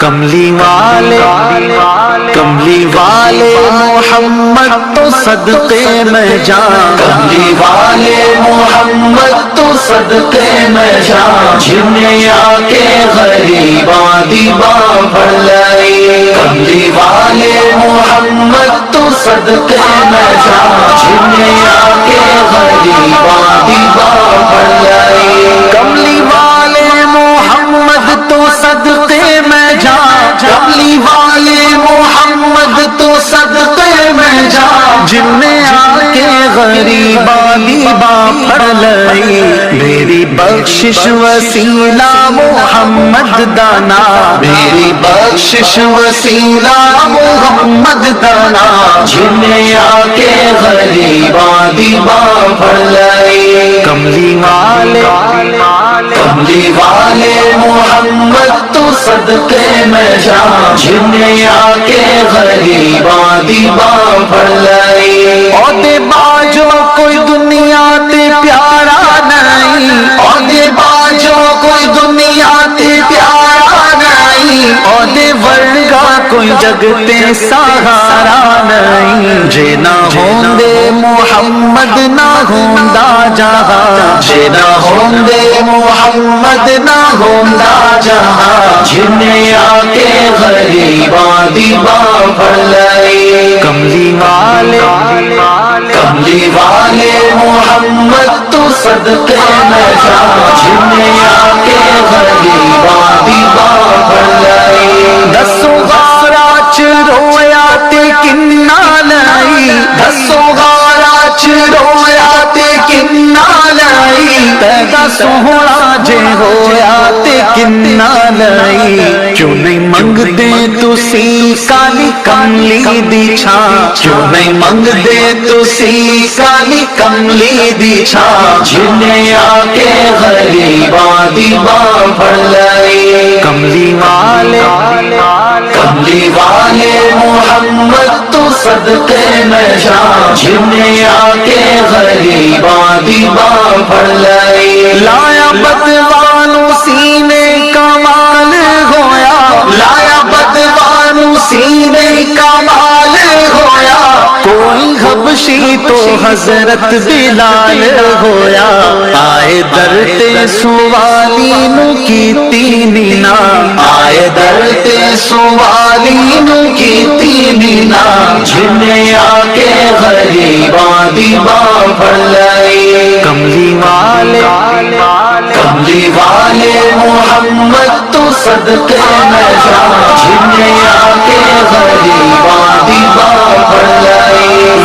کملی والے محمد تو صدقے میں جان، کملی والے محمد تو صدقے میں جان، جنہیں آ کے غریباں دی باں پڑ لائی۔ کملی والے محمد تو صدقے میں جان، جنہیں آ کے غریباں دی باں پڑ لائی۔ کملی والے محمد تو صدقے میں جان، کملی والے محمد تو صدقے میں جان، جن میں آ کے غریباں دی باں پھڑ لئی۔ میری بخشش وسیلہ محمد دانا، میری بخشش وسیلہ محمد دانا، جنہیں آ کے غریباں دی باں پھڑ لائی۔ کملی والے محمد تو صدقے میں جان، جنہیں آ کے غریباں دی باں پھڑ لائی۔ عہدے باجو کوئی دنیا تے پیارا نہیں، عہدے باجو کوئی دنیا تے پیارا نہیں، عہدے ورگا کوئی جگ تے سہارا نہیں۔ جے نہ ہوندے محمد نہ ہوندا جہاں، جے نہ ہوندے محمد نہ ہوندا جہاں، جنہیں آ کے غریباں دی باں پھڑ لائی۔ کملی والے محمد تو صدقے میں جان، جنہیں آ کے غریباں دی باں پھڑ لائی۔ دسو غارا چ رویا تے کنا لائی، دسو غارا چ رویا تے کنا لائی۔ پیدا سوہنا جے ہویا تے کنا لائی۔ کیوں نہیں منگدے تسی کالی کملی دی چھاں، کیوں نہیں منگدے تسی کالی کملی دی چھاں، جنہیں آ کے غریباں دی باں پھڑ لائی۔ کملی والے محمد تو صدقے میں جان، جنہیں آ کے غریباں دی باں پھڑ لائی۔ لایا بدوانو سینے کمال ہویا، لایا بدوانو سینے کمال ہویا، کوئی حبشی تو حضرت بلال ہویا۔ آئے در تے سوالی نو کیتی نینا، آئے در تے سوالی نو کیتی نینا، جنہیں آ کے غریباں دی باں پھڑ لائی۔ کملی والے محمد تو صدقے میں جان، جنہیں آ کے غریباں دی باں پھڑ لائی۔